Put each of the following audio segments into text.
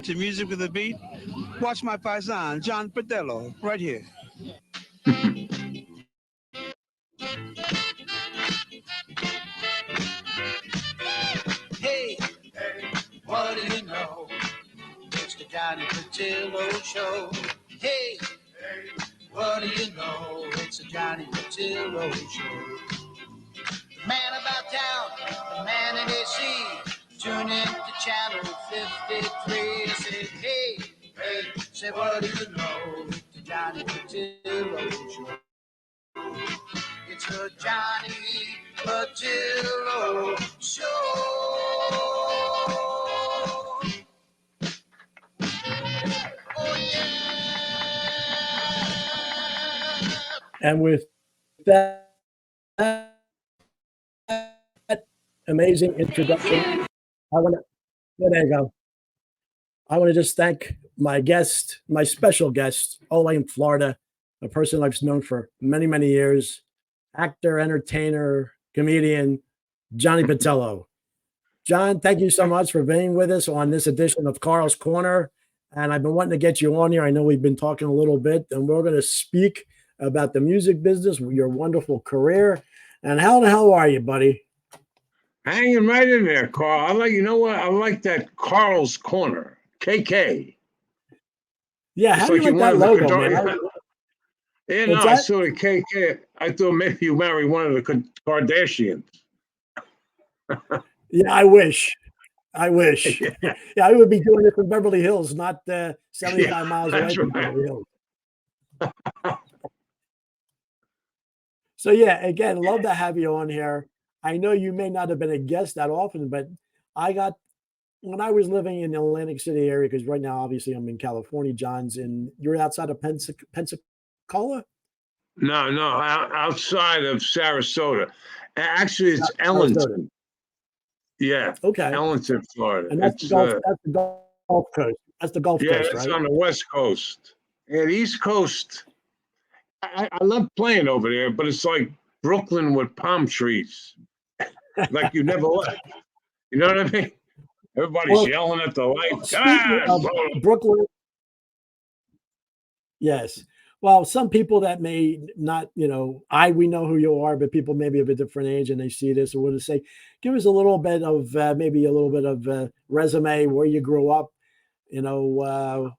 to music with a beat. Watch my paisan, John PETILLO, right here. Hey, what do you know? It's the Johnny PETILLO show. Hey, what do you know? It's the Johnny PETILLO show. The man about town, the man in AC. Tune in to channel 53. Say, hey, say, what do you know? It's the Johnny PETILLO show. It's the Johnny PETILLO show. Oh, yeah. And with that amazing introduction, I want to, there you go. I want to just thank my guest, my special guest, all the way in Florida, a person I've known for many, many years, actor, entertainer, comedian, Johnny PETILLO. John, thank you so much for being with us on this edition of Karl's Corner. And I've been wanting to get you on here. I know we've been talking a little bit, and we're going to speak about the music business, your wonderful career. And how the hell are you, buddy? Hanging right in there, Carl. You know what? I like that Karl's Corner, KK. Yeah, how do you like that logo, man? Yeah, no, I saw the KK. I thought maybe you married one of the Kardashians. Yeah, I wish. Yeah, I would be doing this in Beverly Hills, not 75 miles away from Beverly Hills. So yeah, again, love to have you on here. I know you may not have been a guest that often, but when I was living in the Atlantic City area, because right now, obviously, I'm in California, you're outside of Pensacola? No, outside of Sarasota. Actually, it's Ellington. Yeah. Okay. Ellington, Florida. And that's the Gulf Coast. That's the Gulf Coast, right? Yeah, it's on the West Coast. Yeah, the East Coast. I love playing over there, but it's like Brooklyn with palm trees. Like you never left. You know what I mean? Everybody's yelling at the lights. Brooklyn. Yes. Well, some people that may not, we know who you are, but people maybe of a different age and they see this and want to say, give us a little bit of resume, where you grew up, and all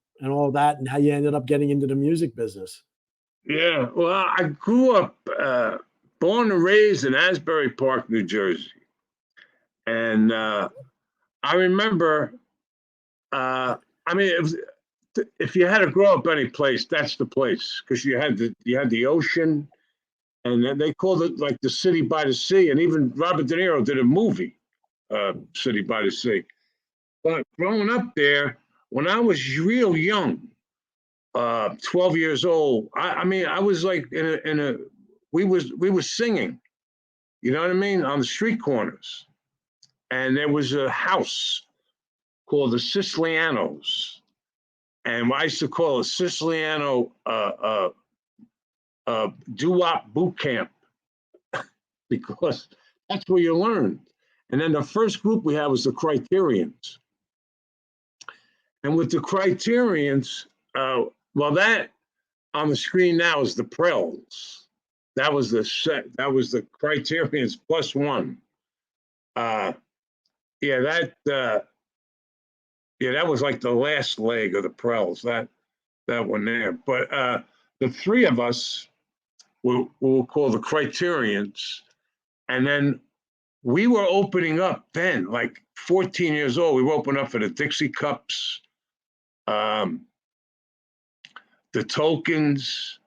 that, and how you ended up getting into the music business. Yeah. Well, I grew up, born and raised in Asbury Park, New Jersey. And I remember, if you had to grow up any place, that's the place, because you had the ocean, and then they called it like the city by the sea, and even Robert De Niro did a movie, City by the Sea. But growing up there, when I was real young, 12 years old, I was like we were singing, you know what I mean, on the street corners, and there was a house called the Sicilianos. And I used to call it Siciliano doo-wop boot camp, because that's where you learned. And then the first group we had was the Criterions. And with the Criterions, that on the screen now is the Prels. That was the Criterions plus one. That was like the last leg of the Prels, that one there. But the three of us we'll call the Criterions. And then we were opening up then, like 14 years old. We were opening up for the Dixie Cups, the Tokens,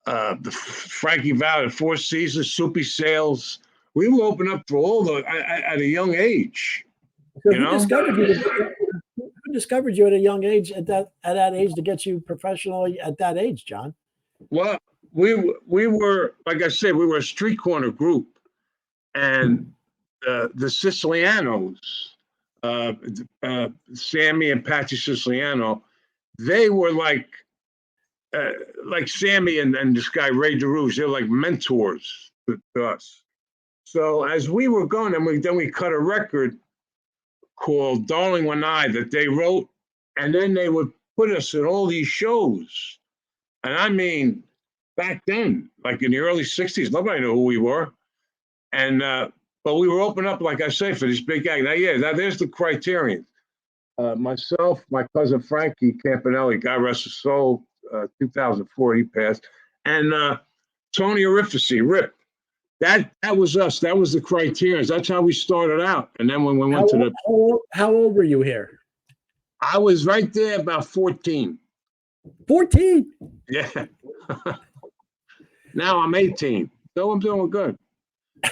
the Frankie Valli, Four Seasons, Soupy Sales. We were opening up for all at a young age. So who discovered you at a young age, at that age, to get you professionally at that age, John? Well, we were, like I said, we were a street corner group, and the Sicilianos, Sammy and Patsy Siciliano, they were like Sammy and this guy Ray DeRouge. They were like mentors to us. So as we were going, then we cut a record called Darling When I that they wrote And then they would put us in all these shows. And I mean, back then, like in the early 60s, nobody knew who we were. And, but we were open up, like I say, for this big act. Now, there's the criterion. Myself, my cousin Frankie Campanelli, God rest his soul, 2004, he passed. And Tony Orifici, Rip. That was us. That was the criterion. That's how we started out. And then when we went how old were you here? I was right there about 14. 14? Yeah. Now I'm 18. So I'm doing good.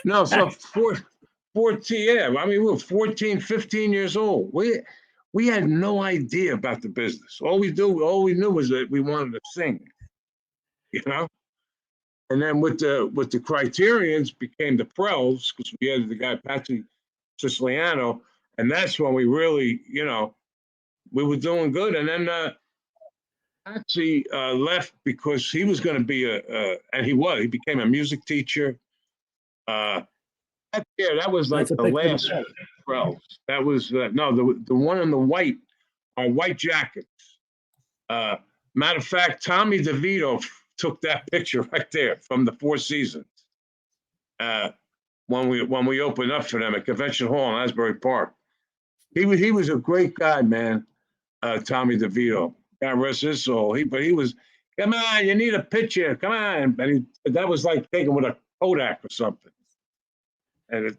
No, so 14, yeah. I mean, we were 14, 15 years old. We had no idea about the business. All we knew was that we wanted to sing, you know? And then with the criterions became the Prels, because we had the guy Patsy Siciliano, and that's when we really, we were doing good. And then Patsy left because he was going to be he became a music teacher. That was like the last Prels. That was the one in the white jackets. Matter of fact, Tommy DeVito took that picture right there from the Four Seasons when we opened up for them at Convention Hall in Asbury Park. He was a great guy, man. Tommy DeVito, God rest his soul. But he was, come on, you need a picture, come on. And that was like taken with a Kodak or something, and it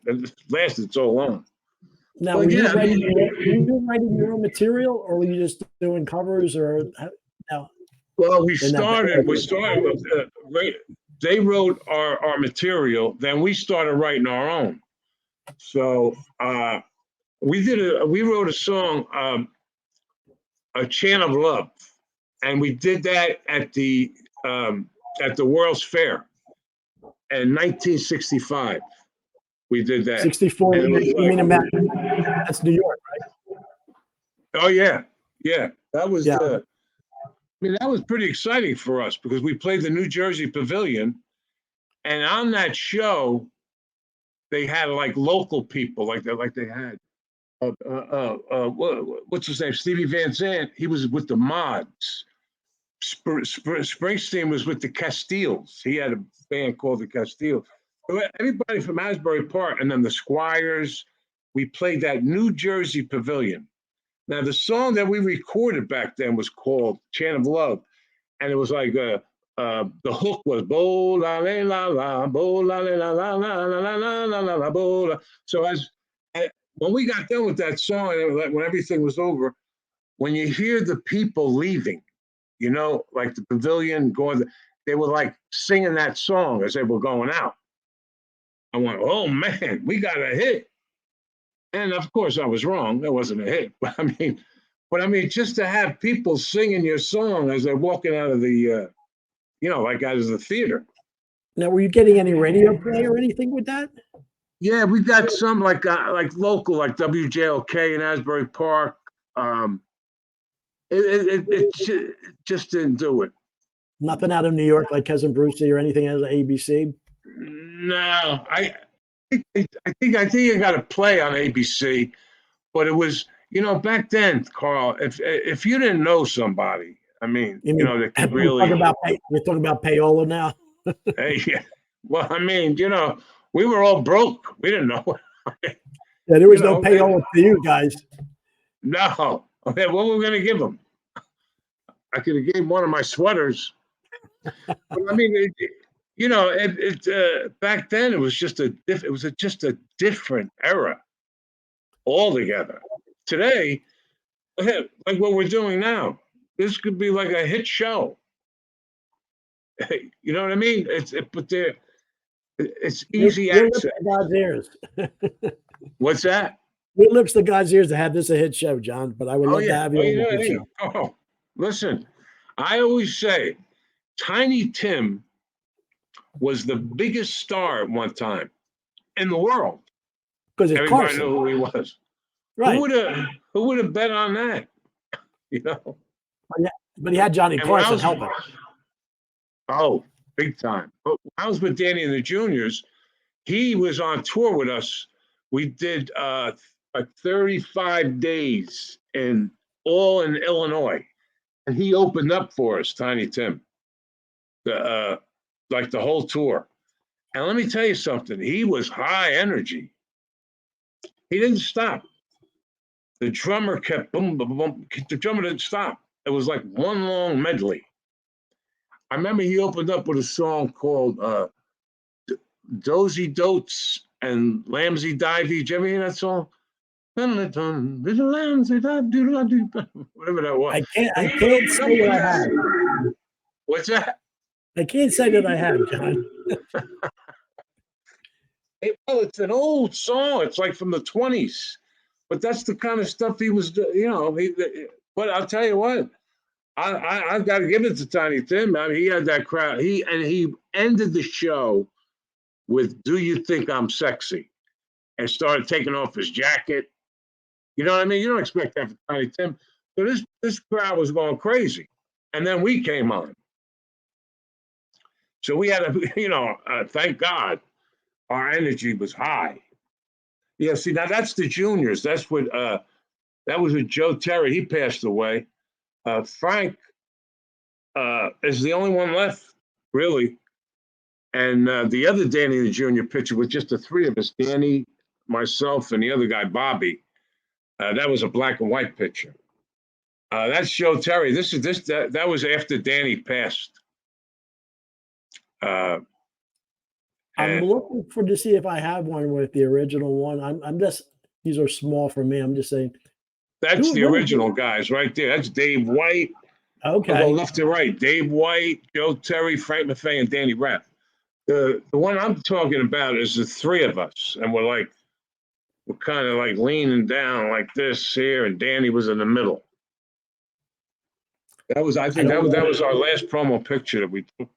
lasted so long. Now, were you writing your own material, or were you just doing covers, or no? Well, we started with they wrote our material, then we started writing our own. So we wrote a song, A Chant of Love, and we did that at the World's Fair in 1965. We did that. 64. You mean that's New York, right? Oh yeah. That was that was pretty exciting for us because we played the New Jersey Pavilion, and on that show, they had like local people, like they had, what's his name, Stevie Van Zandt. He was with the Mods. Springsteen was with the Castiles. He had a band called the Castiles. Everybody from Asbury Park, and then the Squires. We played that New Jersey Pavilion. Now, the song that we recorded back then was called Chant of Love. And it was like the hook was bo la la la, bo la la la la la la la la la la bo. So when we got done with that song, when everything was over, when you hear the people leaving, like the pavilion going, they were like singing that song as they were going out. I went, oh man, we got a hit. And of course, I was wrong. That wasn't a hit. But I mean, just to have people singing your song as they're walking out of the, like out of the theater. Now, were you getting any radio play or anything with that? Yeah, we got some like local, like WJLK in Asbury Park. It just didn't do it. Nothing out of New York, like Cousin Brucey or anything out of ABC. No, I think I got to play on ABC, but it was, back then, Carl, if you didn't know somebody, I mean, that could really. We're talking about payola now. Hey, yeah. Well, I mean, we were all broke. We didn't know. Yeah, there was no payola for you guys. No. Okay, what were we going to give them? I could have gave one of my sweaters. But I mean, back then it was just a different era altogether. Today, like what we're doing now, this could be like a hit show. You know what I mean? It's easy access. God's ears. What's that? It lips to God's ears to have this a hit show, John. But I would love to have you on the hit show. Oh, listen, I always say, Tiny Tim was the biggest star at one time in the world. Because everybody knew who he was. Right. Who would have bet on that? But he had Johnny Carson helping. Oh, big time. But when I was with Danny and the Juniors, he was on tour with us. We did like 35 days in all in Illinois. And he opened up for us, Tiny Tim, like the whole tour. And let me tell you something, he was high energy. He didn't stop. The drummer kept boom, boom, boom. The drummer didn't stop. It was like one long medley. I remember he opened up with a song called Dozy Dotes and Lambsy Divey. Did you ever hear that song? Whatever that was. I can't say that I have. What's that? I can't say that I have, John. Well, it's an old song. It's like from the 20s. But that's the kind of stuff he was, but I'll tell you what, I've got to give it to Tiny Tim. I mean, he had that crowd. He ended the show with "Do You Think I'm Sexy?" and started taking off his jacket. You know what I mean? You don't expect that from Tiny Tim. So this crowd was going crazy. And then we came on. So we had thank God our energy was high. Yeah, see, now that's the juniors. That's what that was with Joe Terry. He passed away. Frank is the only one left, really. And the other Danny the Junior pitcher was just the three of us, Danny, myself, and the other guy, Bobby. That was a black and white pitcher. That's Joe Terry. That was after Danny passed. I'm looking to see if I have one with the original one. I'm just, these are small for me. I'm just saying. That's the original guys right there. That's Dave White. Okay. I'll go left to right. Dave White, Joe Terry, Frank Maffei, and Danny Rapp. The one I'm talking about is the three of us, and we're kind of like leaning down like this here, and Danny was in the middle. I think that was our last promo picture that we took.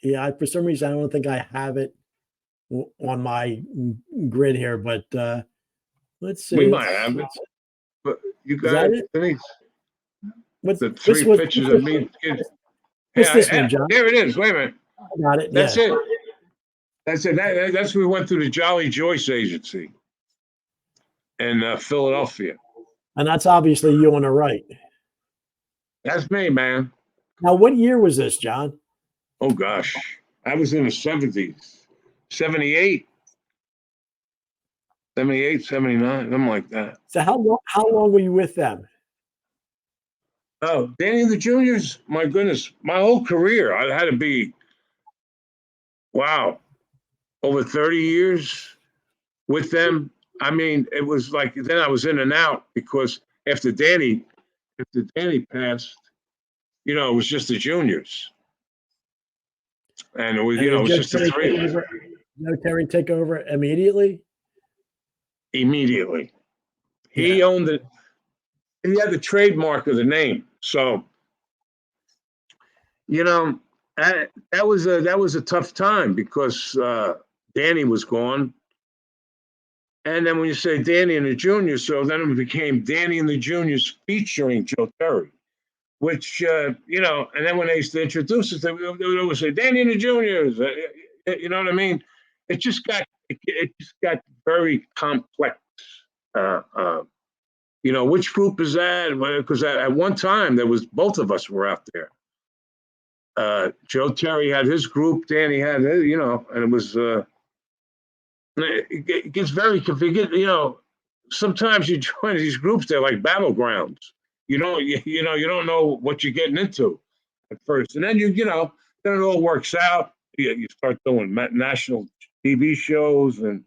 Yeah, for some reason I don't think I have it on my grid here, but let's see. We might have it, but you got it. The three pictures of me. This one, John? There it is. Wait a minute. I got it. That's it. That's it. That's we went through the Jolly Joyce Agency in Philadelphia. And that's obviously you on the right. That's me, man. Now, what year was this, John? Oh, gosh. I was in the 70s. 78. 78, 79, something like that. So how long were you with them? Oh, Danny and the Juniors, my goodness. My whole career, I had to be, wow, over 30 years with them. I mean, it was like, then I was in and out because after Danny passed, it was just the Juniors. And it was, it was just the three of us. No Terry take over immediately? Immediately. He owned it. He had the trademark of the name. So, that was a tough time because Danny was gone. And then when you say Danny and the Juniors, so then it became Danny and the Juniors featuring Joe Terry, which, and then when they used to introduce us, they would always say Danny and the Juniors. You know what I mean? It just got very complex. Which group is that? Because at one time there was both of us were out there. Joe Terry had his group, Danny had his, and it was. It gets very confusing. Sometimes you join these groups, they're like battlegrounds. You don't know what you're getting into at first, and then then it all works out. You start doing national TV shows, and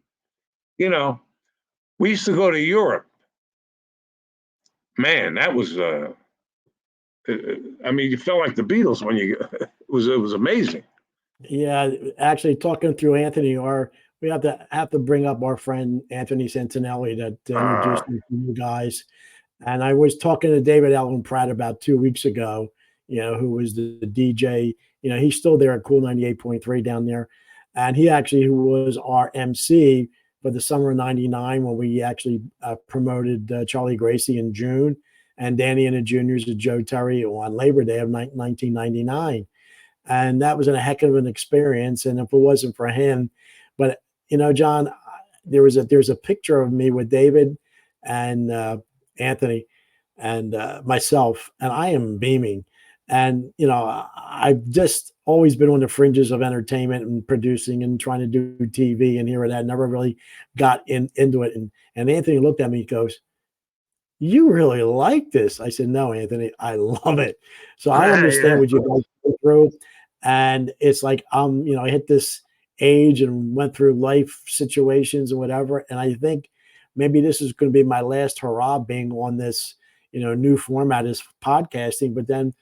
we used to go to Europe. Man, that was you felt like the Beatles when it was amazing. Yeah, actually, talking through Anthony, we have to bring up our friend Anthony Santinelli that introduced me to you guys. And I was talking to David Allen Pratt about 2 weeks ago, who was the DJ. He's still there at Cool 98.3 down there. And he actually was our MC for the summer of '99 when we actually promoted Charlie Gracie in June and Danny and the Juniors to Joe Terry on Labor Day of 1999. And that was a heck of an experience. And if it wasn't for him, but John, there's a picture of me with David and Anthony and myself, and I am beaming. And I've just always been on the fringes of entertainment and producing and trying to do TV and here and that. Never really got into it. And Anthony looked at me. He goes, "You really like this?" I said, "No, Anthony, I love it." So I understand Yeah. what you guys go through, and it's like I hit this age and went through life situations and whatever, and I think maybe this is going to be my last hurrah being on this new format is podcasting. But then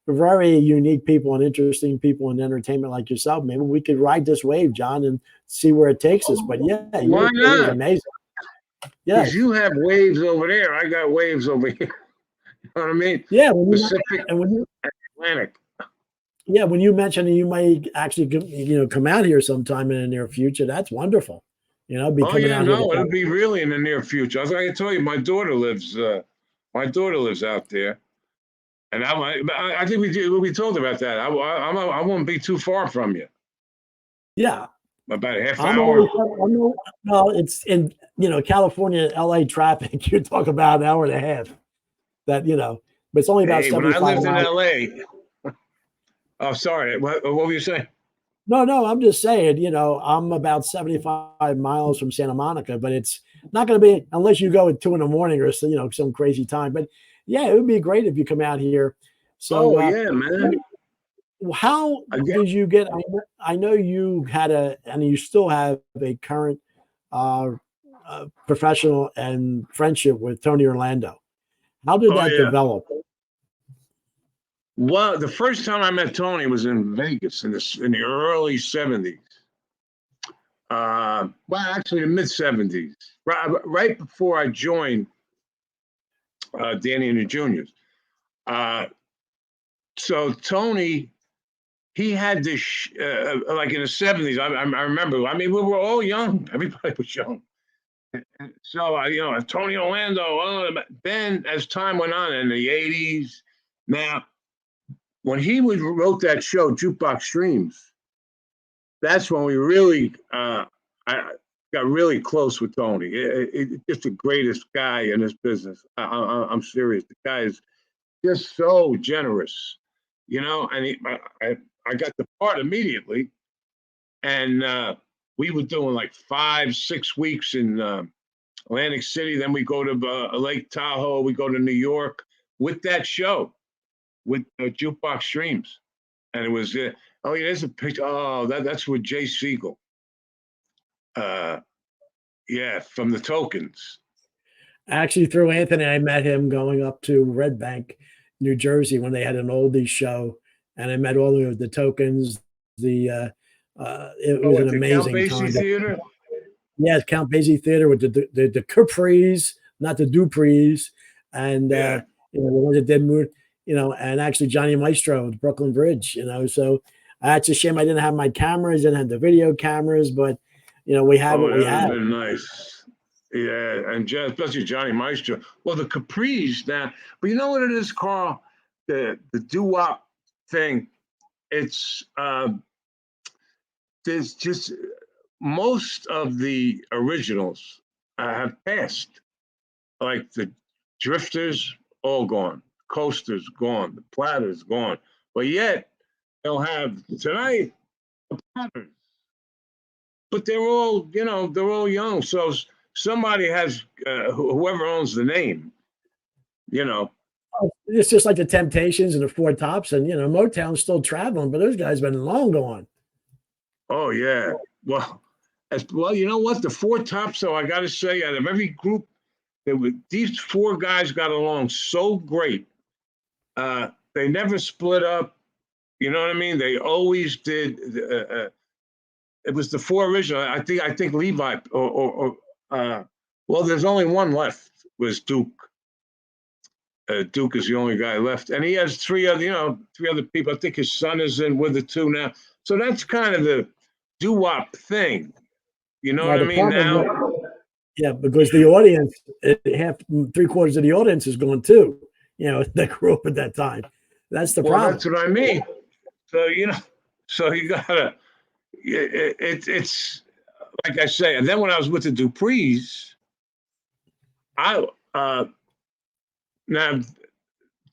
very unique people and interesting people in entertainment like yourself, maybe we could ride this wave, John, and see where it takes us. But yeah, your Why thing is not? amazing. Because Yes. you have waves over there. I got waves over here. You know what I mean? Yeah. Pacific, And when you Atlantic. Yeah, when you mentioned that you might actually, come out here sometime in the near future, that's wonderful. Be Oh coming yeah, out here to no, it'll be really in the near future. I was going to tell you, my daughter lives out there, and I think we talked about that. I won't be too far from you, yeah. about a half I'm hour. always, I'm, al- well, it's in, California, LA traffic. You talk about an hour and a half but it's only about Hey, when I 75 lived in miles. LA, oh sorry, what were you saying? No, I'm just saying, I'm about 75 miles from Santa Monica, but it's not going to be unless you go at 2 in the morning or some crazy time. But yeah, it would be great if you come out here. So, Oh yeah, man. how I get, did you get? I know you had and you still have a current uh, professional and friendship with Tony Orlando. How did oh that yeah. develop? Well, the first time I met Tony was in Vegas in the early '70s. Well, actually, the mid '70s, right before I joined Danny and the Juniors. Uh, so Tony, he had this like in the '70s. I remember. I mean, we were all young. Everybody was young. So Tony Orlando. Then as time went on in the '80s, now when he wrote that show, Jukebox Dreams, that's when we really I got really close with Tony. Just the greatest guy in this business. I'm serious. The guy is just so generous, And I got the part immediately, and we were doing like 5-6 weeks in Atlantic City. Then we go to Lake Tahoe. We go to New York with that show with Jukebox Dreams, and it was. Oh, yeah, there's a picture. Oh, that's with Jay Siegel. Uh, yeah, from the Tokens. Actually, through Anthony, I met him going up to Red Bank, New Jersey, when they had an oldies show, and I met all of the Tokens. It Oh, was an at the Count amazing Basie time. Theater. Yes, Count Basie Theater with the Capris, not the Duprees, and Yeah. the ones that did move, and actually Johnny Maestro, the Brooklyn Bridge, So that's a shame I didn't have my cameras, didn't have the video cameras, but we had Oh, what we that would have had. been nice. Yeah, and especially Johnny Maestro. Well, the Capris now, but you know what it is, Carl? The doo-wop thing. It's there's just most of the originals have passed. Like the Drifters, all gone. Coasters gone. The Platters gone. But yet they'll have tonight the Platters. But they're all young. So somebody has whoever owns the name, you know. It's just like the Temptations and the Four Tops, and Motown's still traveling, but those guys been long gone. Oh yeah. Well, you know what? The Four Tops, though, I got to say, out of every group, these four guys got along so great. They never split up. You know what I mean? They always did. It was the four original. I think Levi well, there's only one left. Was Duke. Duke is the only guy left, and he has three other people. I think his son is in with the two now. So that's kind of the doo-wop thing. You know Well, what I the mean? problem, Now, yeah, because the audience, half, three-quarters of the audience is going too. That grew up at that time. That's the well, problem. that's what I mean. So so you gotta. It's like I say, and then when I was with the Duprees, I Now,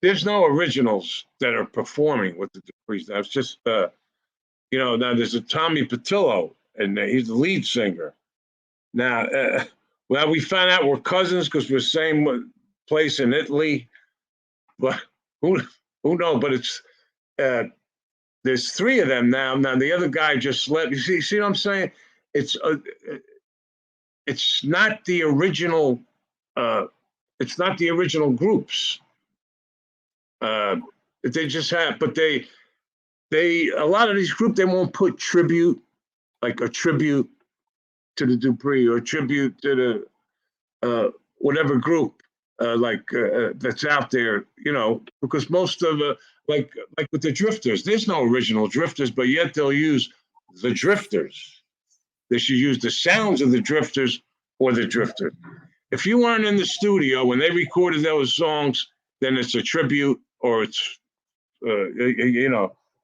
there's no originals that are performing with the Duprees. Now, it's just, now there's a Tommy Petillo, and he's the lead singer. Now, well, we found out we're cousins because we're same place in Italy, but who knows? But it's there's three of them now. Now the other guy just left. You see what I'm saying? It's not the original. It's not the original groups. They just have, but they a lot of these groups, they won't put tribute, like a tribute to the Dupree or a tribute to the whatever group that's out there, because most of like with the Drifters, there's no original Drifters, but yet they'll use the Drifters. They should use the sounds of the Drifters or the Drifter. If you weren't in the studio when they recorded those songs, then it's a tribute, or it's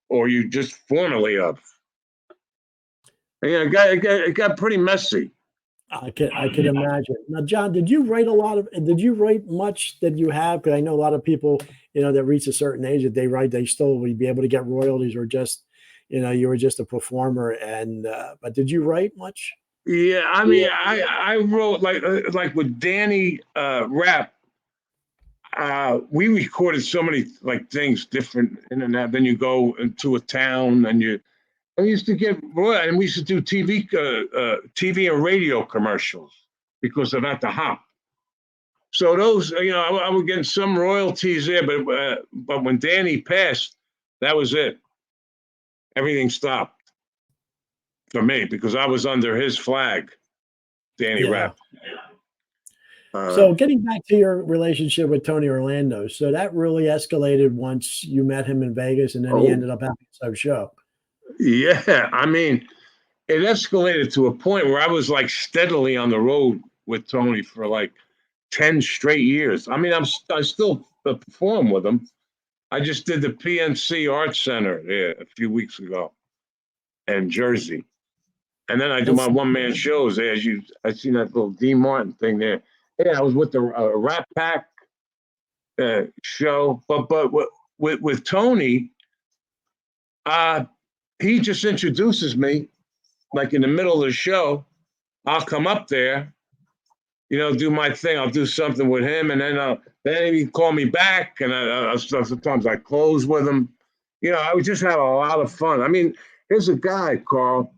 or you just formerly of. Yeah, it got pretty messy. I can imagine. Now, John, did you write much that you have? Because I know a lot of people, that reach a certain age that they write, they still would be able to get royalties, or just, you were just a performer. And but did you write much? Yeah, I mean, I wrote like with Danny Rap. We recorded so many things different in and out. Then you go into a town and I used to get royal, and we used to do TV and radio commercials because of At the Hop. So those, I was getting some royalties there, but when Danny passed, that was it. Everything stopped for me because I was under his flag, Danny Rap. So getting back to your relationship with Tony Orlando, so that really escalated once you met him in Vegas, and then he ended up having some show. Yeah, I mean, it escalated to a point where I was steadily on the road with Tony for 10 straight years. I mean, I still perform with him. I just did the PNC Arts Center there a few weeks ago in Jersey. And then I do my one-man shows there. I seen that little D. Martin thing there. Yeah, I was with the Rat Pack show. But with Tony, he just introduces me in the middle of the show. I'll come up there, do my thing. I'll do something with him, and then he call me back, and sometimes I close with him. I would just have a lot of fun. I mean, here's a guy, Carl.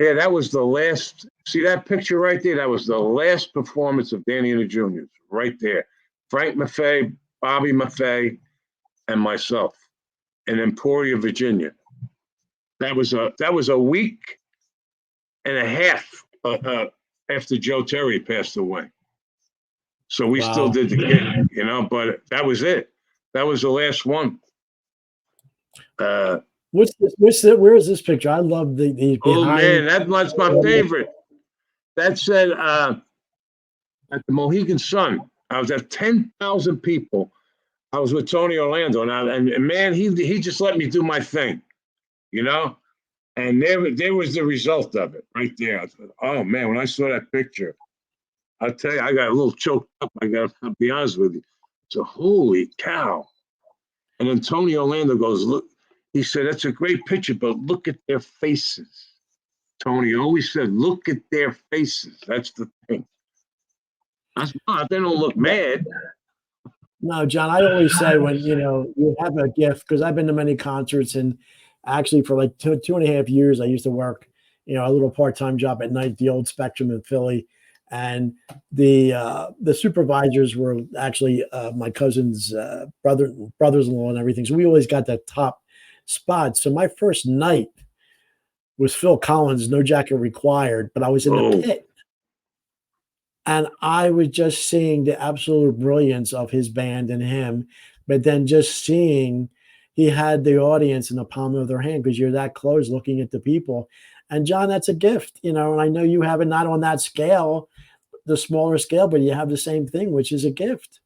Yeah, that was the last. See that picture right there? That was the last performance of Danny and the Juniors, right there. Frank Maffei, Bobby Maffei, and myself in Emporia, Virginia. That was a week and a half after Joe Terry passed away. So we still did the gig, but that was it. That was the last one. Where is this picture? I love the oh man, that's my favorite. That said at the Mohegan Sun. I was at 10,000 people. I was with Tony Orlando, and man, he just let me do my thing, And there was the result of it right there. I thought, oh man, when I saw that picture, I'll tell you, I got a little choked up. I'll be honest with you. So holy cow! And then Tony Orlando goes, look. He said, that's a great picture, but look at their faces. Tony always said, look at their faces. That's the thing. I said, no, they don't look mad. No, John, I always say when, you have a gift, because I've been to many concerts, and actually for 2.5 years, I used to work, a little part-time job at night, the old Spectrum in Philly. And the supervisors were actually my cousin's brothers-in-law and everything. So we always got that top spot. So my first night was Phil Collins, No Jacket Required, but I was in the pit. And I was just seeing the absolute brilliance of his band and him, but then just seeing he had the audience in the palm of their hand, because you're that close looking at the people. And John, that's a gift, and I know you have it not on that scale, the smaller scale, but you have the same thing, which is a gift.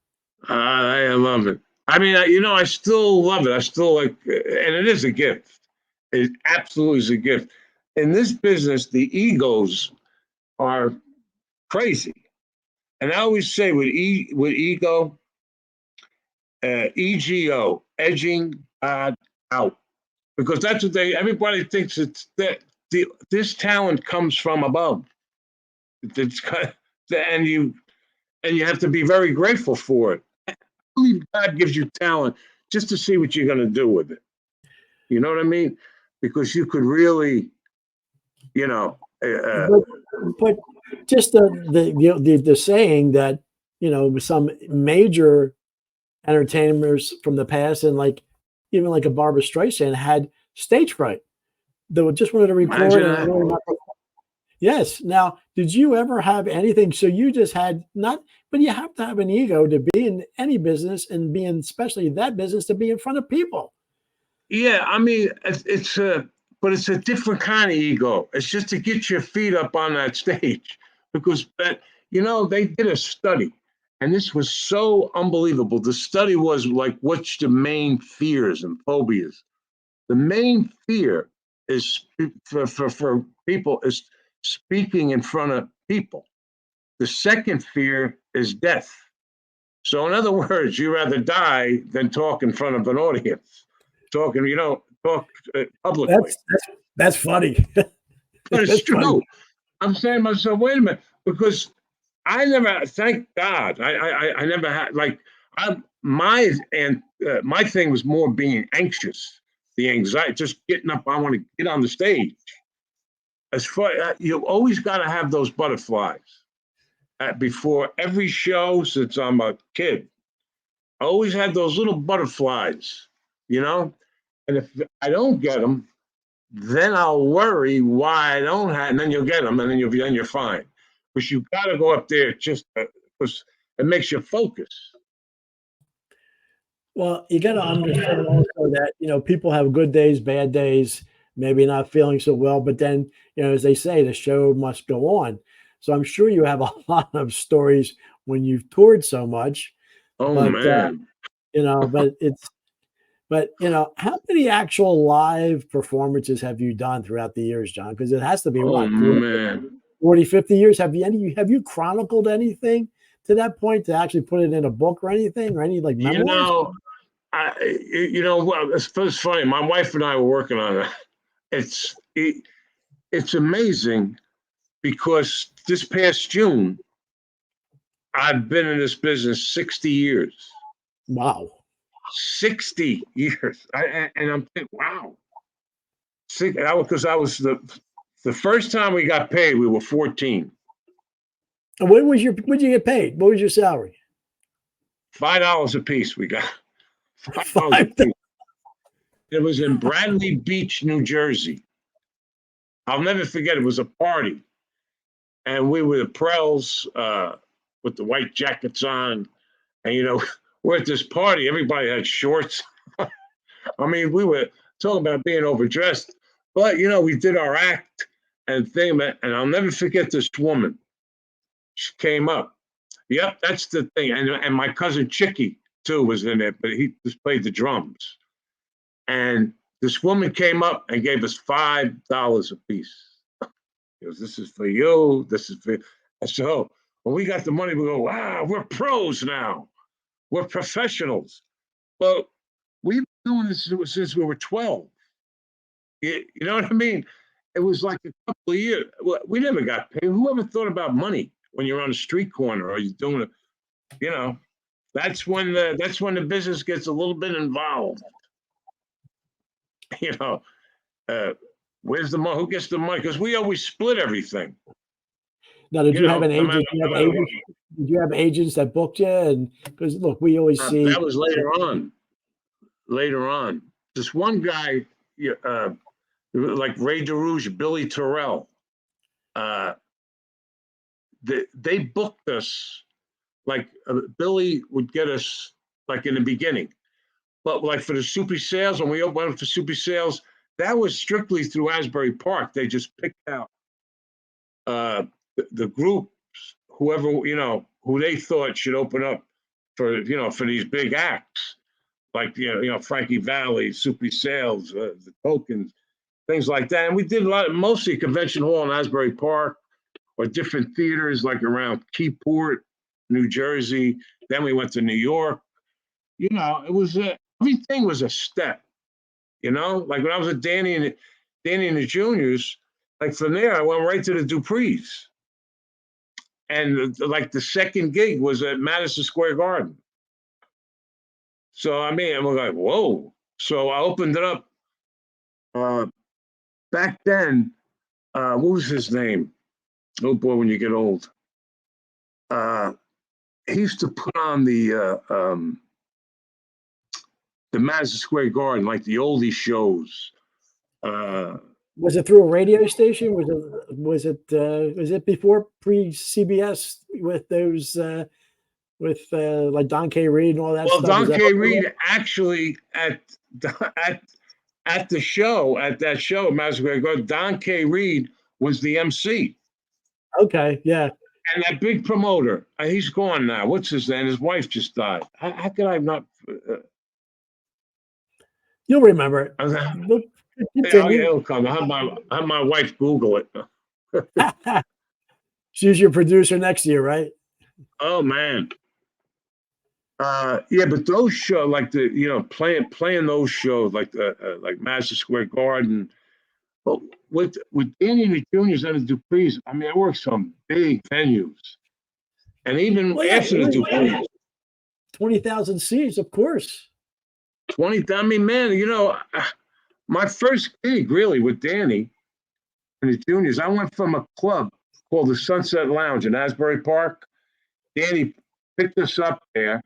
I love it. I mean, I still love it. I still and it is a gift. It absolutely is a gift. In this business, the egos are crazy. And I always say with ego, EGO, edging God out, because that's what everybody thinks it's that this talent comes from above. It's and you have to be very grateful for it. I believe God gives you talent just to see what you're going to do with it. You know what I mean? Because you could really, you know, but just the saying that some major entertainers from the past, and like even like a Barbara Streisand, had stage fright. They would just wanted to record and really not. Yes. Now, did you ever have anything? So you just had not, but you have to have an ego to be in any business, and be in, especially that business, to be in front of people. Yeah, I mean, but it's a different kind of ego. It's just to get your feet up on that stage, because they did a study, and this was so unbelievable. The study was like, what's the main fears and phobias? The main fear is for people is speaking in front of people. The second fear is death. So in other words, you rather die than talk in front of an audience. Talk publicly. That's funny. But it's That's true. funny. I'm saying to myself, wait a minute, because I never, thank God, I never had my thing was more being anxious, the anxiety, just getting up. I want to get on the stage. As far you always got to have those butterflies before every show since I'm a kid. I always had those little butterflies, And if I don't get them, then I'll worry why I don't have, and then you'll get them, and then you're fine. Because you got to go up there just because it makes you focus. Well, you got to understand also that people have good days, bad days, maybe not feeling so well, but then as they say, the show must go on. So I'm sure you have a lot of stories when you've toured so much. Oh but man, but how many actual live performances have you done throughout the years, John? Because it has to be oh what, man, 40, 50 years? Have you chronicled anything to that point, to actually put it in a book or anything, or any like memoirs? Well, it's funny. My wife and I were working on it. It's amazing because this past June, I've been in this business 60 years. Wow. 60 years. And I'm thinking, wow. Because I was the first time we got paid, we were 14. And when did you get paid? What was your salary? $5 a piece we got. $5 a Five. piece. It was in Bradley Beach, New Jersey. I'll never forget, it was a party. And we were the Prels with the white jackets on. And, we're at this party. Everybody had shorts. I mean, we were talking about being overdressed. But, we did our act and thing. And I'll never forget this woman. She came up. Yep, that's the thing. And my cousin Chicky, too, was in it, but he just played the drums. And this woman came up and gave us $5 a piece. He goes, this is for you. This is for you. And so when we got the money, we go, wow, we're pros now. We're professionals. Well, we've been doing this since we were 12. You know what I mean? It was like a couple of years. Well, we never got paid. Who ever thought about money when you're on a street corner or you're doing it? That's when the business gets a little bit involved. Where's the money? Who gets the money? Because we always split everything. Now, did you have an agent? Did you have agents that booked you? And because look, we always see that was later on. Later on, this one guy, like Ray DeRouge, Billy Terrell, they booked us. Like Billy would get us like in the beginning, but like for the Soupy Sales, when we went up for Soupy Sales, that was strictly through Asbury Park. They just picked out the groups, whoever who they thought should open up for these big acts, like Frankie Valli, Soupy Sales, the Tokens, things like that. And we did mostly Convention Hall in Asbury Park, or different theaters like around Keyport, New Jersey. Then we went to New York. You know, it was everything was a step. You know, like when I was at Danny and the Juniors, like from there I went right to the Duprees, and like the second gig was at Madison Square Garden. So I mean, I'm like, whoa. So I opened it up. Back then, what was his name? Oh boy, when you get old. He used to put on the Madison Square Garden, like the oldie shows. Was it through a radio station? Was it before pre-CBS with those with like Don K. Reed and all that Well, stuff? Don K. Reed actually at the show, at that show, Madison Square Garden, Don K. Reed was the MC. Okay, yeah. And that big promoter, he's gone now. What's his name? His wife just died. How could I not? You'll remember it. It'll come. I have my wife Google it. She's your producer next year, right? Oh man. Yeah, but those shows, like playing those shows, like Madison Square Garden. But with Danny and the Juniors and the Duprees, I mean, I worked some big venues, and even after the Duprees, 20,000 seats, of course. 20. I mean, man, you know, my first gig really with Danny and the Juniors, I went from a club called the Sunset Lounge in Asbury Park. Danny picked us up there,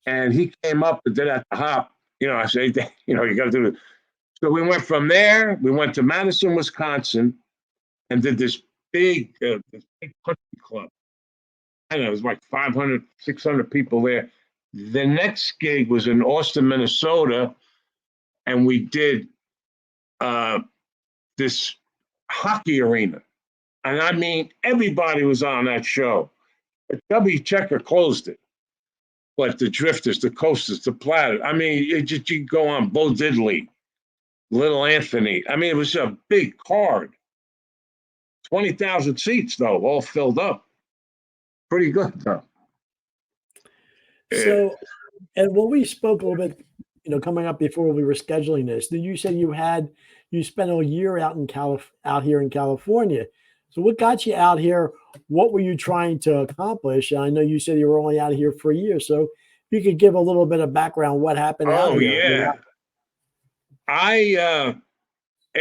and he came up and did at the Hop. You know, I said, you know, you got to do it. So we went from there. We went to Madison, Wisconsin, and did this big country club. I don't know, it was like 500, 600 people there. The next gig was in Austin, Minnesota, and we did this hockey arena. And I mean, everybody was on that show. W. Checker closed it. But the Drifters, the Coasters, the Platter, I mean, you go on, Bo Diddley, Little Anthony. I mean, it was a big card. 20,000 seats, though, all filled up. Pretty good, though. So, and when we spoke a little bit, you know, coming up before we were scheduling this, then you said you spent a year out here in California. So what got you out here? What were you trying to accomplish? And I know you said you were only out here for a year. So if you could give a little bit of background, what happened out here? Yeah. You know? I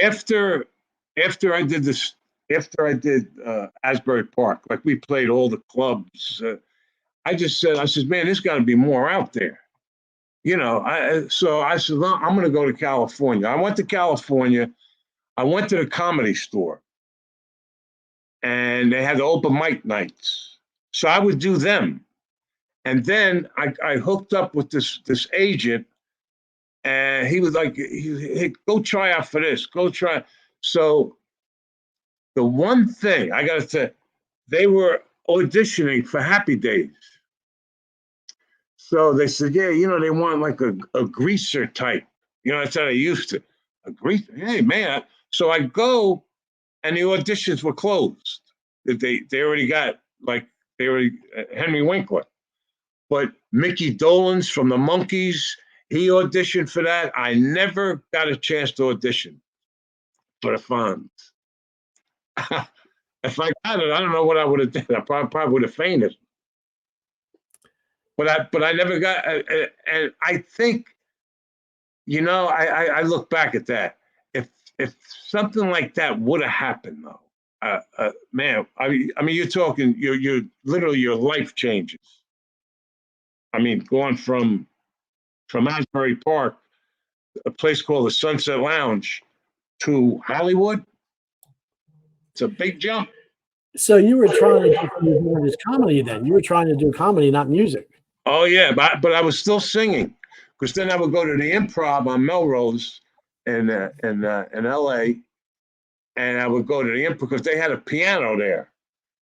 after I did Asbury Park, like we played all the clubs. I said, man, there's got to be more out there. You know, so I said, well, I'm going to go to California. I went to California. I went to the Comedy Store, and they had the open mic nights. So I would do them. And then I hooked up with this agent, and he was like, hey, go try out for this. Go try. So the one thing I got to say, they were auditioning for Happy Days. So they said, yeah, you know, they want like a greaser type. You know, that's how they used to. A greaser. Hey, man. So I go, and the auditions were closed. They already got, like, Henry Winkler. But Mickey Dolenz from the Monkees, he auditioned for that. I never got a chance to audition for the Fonz. If I got it, I don't know what I would have done. I probably would have fainted. But I never got, and I think, you know, I look back at that. If something like that would have happened, though, man, I mean, you're talking, you're literally, your life changes. I mean, going from Asbury Park, a place called the Sunset Lounge, to Hollywood, it's a big jump. So you were trying to do more of this comedy then. You were trying to do comedy, not music. Oh, yeah, but I was still singing, because then I would go to the Improv on Melrose in L.A., and I would go to the Improv because they had a piano there.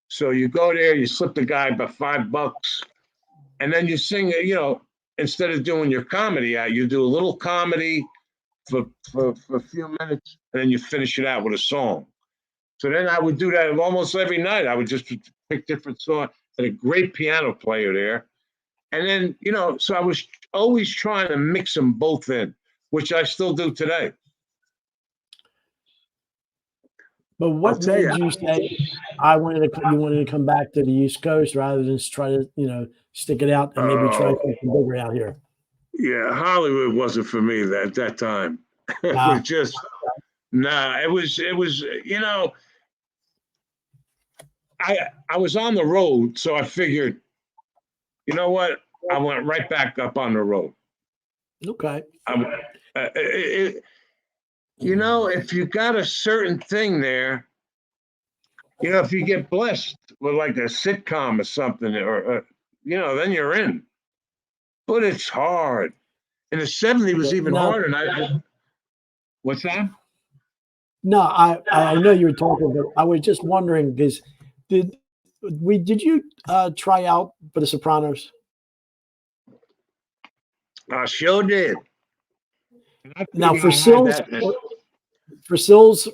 So you go there, you slip the guy about $5, and then you sing, you know, instead of doing your comedy out, you do a little comedy for a few minutes, and then you finish it out with a song. So then I would do that almost every night. I would just pick different songs. Had a great piano player there. And then, so I was always trying to mix them both in, which I still do today. But what I'll tell made you. you say you wanted to come back to the East Coast rather than just try to, stick it out and maybe try Oh, something bigger out here? yeah, Hollywood wasn't for me at that time. It Nah. was just, nah, it was, I was on the road, so I figured, you know what? I went right back up on the road. Okay. If you got a certain thing there, if you get blessed with like a sitcom or something, or then you're in. But it's hard. In the '70s, it was even No, harder. What's that? no, I know you were talking, but I was just wondering because did you try out for The Sopranos? I sure did. Now for That. Sill's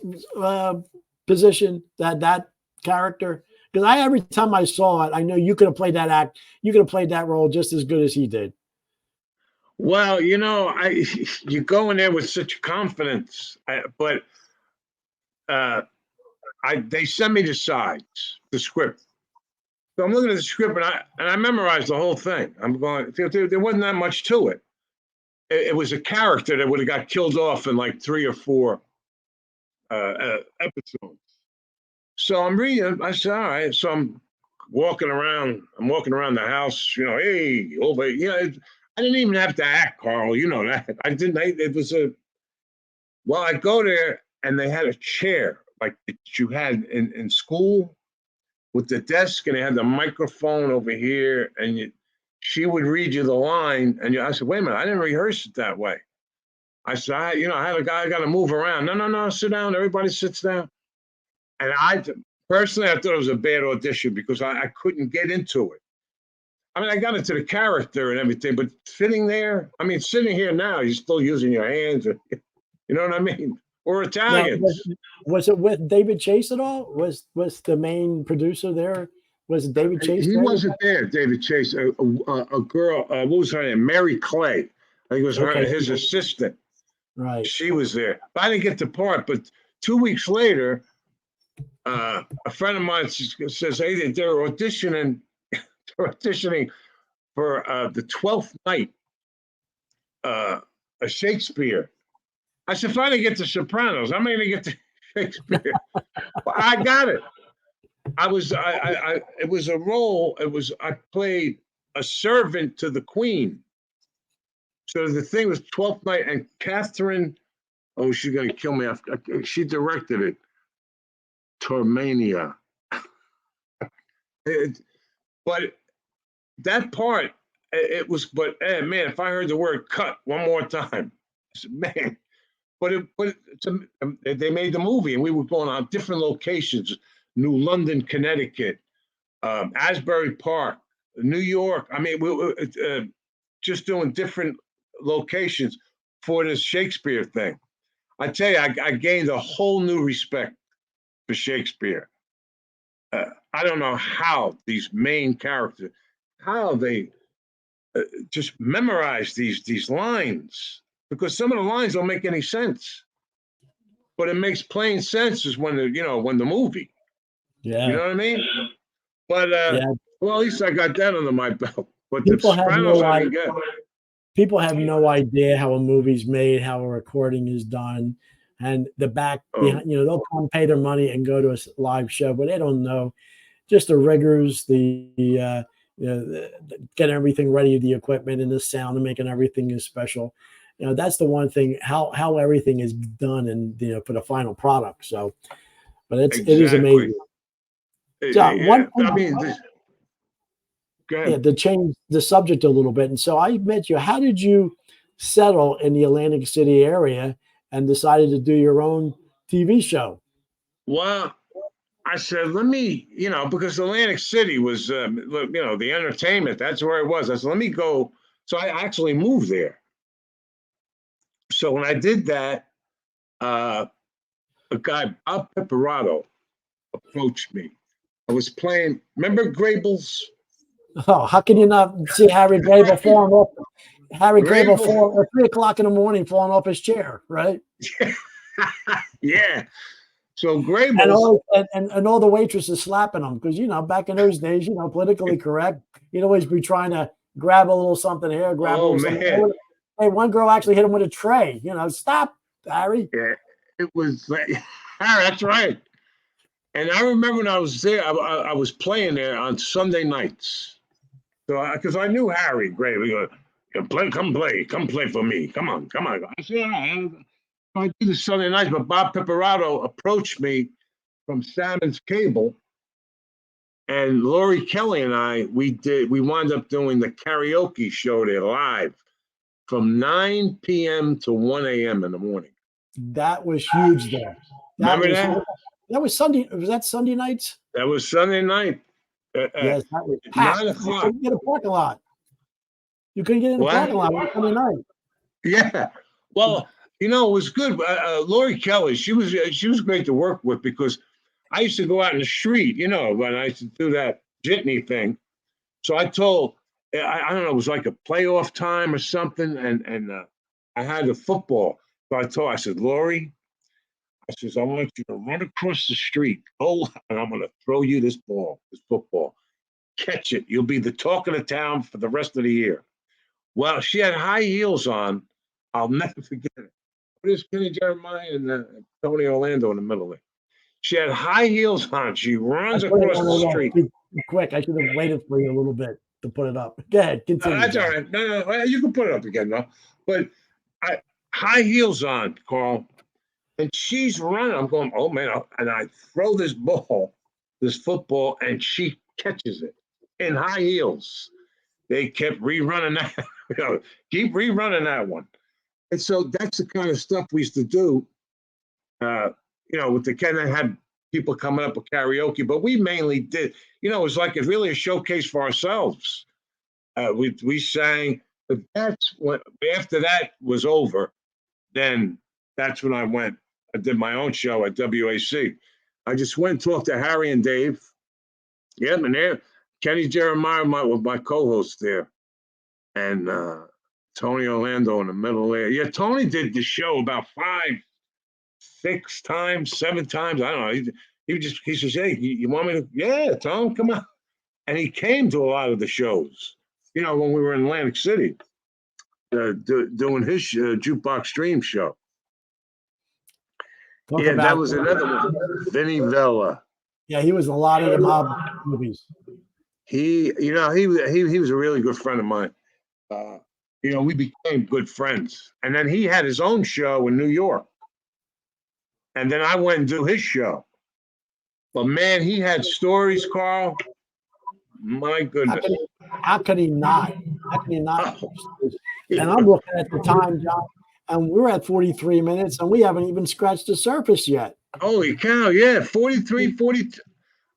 position, that character, because every time I saw it, I know you could have played you could have played that role just as good as he did. Well, you go in there with such confidence, but they sent me the sides, the script. So I'm looking at the script and I memorized the whole thing. I'm going, there wasn't that much to it. It was a character that would have got killed off in like 3 or 4 episodes. So I'm reading. I said, all right. So I'm walking around. I'm walking around the house. Hey, over. I didn't even have to act, Carl. You know that. I didn't. It was Well, I go there and they had a chair like that you had in school with the desk, and they had the microphone over here, and she would read you the line, and I said, wait a minute, I didn't rehearse it that way. I said, I had a guy, I got to move around. No, sit down. Everybody sits down. And personally, I thought it was a bad audition because I couldn't get into it. I mean, I got into the character and everything, but sitting there, sitting here now, you're still using your hands. You know what I mean? We're Now, Italians. was it with David Chase at all? Was the main producer there? Was it David Chase? He wasn't there, David Chase. A girl, what was her name? Mary Clay. I think it was his assistant. Right. She was there. I didn't get the part, but 2 weeks later, a friend of mine says, hey, they're auditioning for the 12th night, a Shakespeare. I said, if I didn't get the Sopranos, I'm going to get the Shakespeare. Well, I got it. It was a role. I played a servant to the Queen. So the thing was 12th night, and Catherine, she's going to kill me. She directed it. Tormania. But that part, but man, if I heard the word cut one more time, I said, man, they made the movie and we were going on different locations, New London, Connecticut, Asbury Park, New York. We were just doing different locations for this Shakespeare thing. I tell you, I gained a whole new respect for Shakespeare. I don't know how these main characters, how they just memorize these lines, because some of the lines don't make any sense, but it makes plain sense is when the movie. Yeah. You know what I mean? But well, at least I got that under my belt. But People the Sopranos I didn't get. People have no idea how a movie's made, how a recording is done, and the back behind. They'll come pay their money and go to a live show, but they don't know just the riggers, the getting everything ready, the equipment and the sound, and making everything is special. That's the one thing how everything is done and for the final product. So, but it is amazing. So go ahead. To change the subject a little bit, and so I met you. How did you settle in the Atlantic City area and decided to do your own TV show? Well, I said, let me, because Atlantic City was, the entertainment, that's where it was. I said, let me go. So I actually moved there. So when I did that, a guy, Bob Peperato, approached me. I was playing, remember Grable's Oh, how can you not see Harry Grable falling off? Harry Grable Grable. falling at 3 o'clock in the morning, falling off his chair, right? Yeah. So And Grable, all and all the waitresses slapping him because back in those days, politically correct, you'd always be trying to grab a little something here, grab a oh little something. man, Hey, one girl actually hit him with a tray. Stop, Harry. yeah, it was like, that's right. And I remember when I was there, I was playing there on Sunday nights. So because I knew Harry Grable, come play for me. Come on. I said, all right. I do the Sunday nights, but Bob Piperato approached me from Salmon's Cable, and Lori Kelly and I, we wound up doing the karaoke show there live from 9 p.m. to 1 a.m. in the morning. That was huge, though. Remember that? That was Sunday. Was that Sunday nights? That was Sunday night. Yes, that was packed. 9 You o'clock. couldn't get a parking lot. You couldn't get in the What? parking lot on Sunday night. Yeah. Well, it was good. Lori Kelly, she was great to work with because I used to go out in the street, when I used to do that jitney thing. So I told, I don't know, it was like a playoff time or something, and I had the football. So I said, Lori, I want you to run across the street, and I'm going to throw you this football. Catch it. You'll be the talk of the town for the rest of the year. Well, she had high heels on. I'll never forget it. There's Kenny Jeremiah and Tony Orlando in the middle of it. She had high heels on. She runs across the street. Quick, I should have waited for you a little bit to put it up. Go ahead, continue. That's all right. No, you can put it up again, though. But high heels on, Carl, and she's running. I'm going, oh man, and I throw this football, and she catches it in high heels. They kept rerunning that. Keep rerunning that one. And so that's the kind of stuff we used to do. With the kind of had people coming up with karaoke, but we mainly did. It was like it's really a showcase for ourselves. We sang, but that's when after that was over, then that's when I did my own show at WAC. I just went and talked to Harry and Dave. Yeah, and there, Kenny Jeremiah was my co-host there, and Tony Orlando in the middle there. Yeah, Tony did the show about 5, 6 times, 7 times. I don't know. He says, hey, you want me to? Yeah, Tom, come on. And he came to a lot of the shows, when we were in Atlantic City, doing his Jukebox Stream show. That was another one. Vinny Vella. Yeah, he was in a lot of the mob movies. He was a really good friend of mine. We became good friends. And then he had his own show in New York. And then I went and do his show. But man, he had stories, Carl. My goodness. How could he not? How can he not? And I'm looking at the time, John, and we're at 43 minutes, and we haven't even scratched the surface yet. Holy cow, yeah, 43, 42.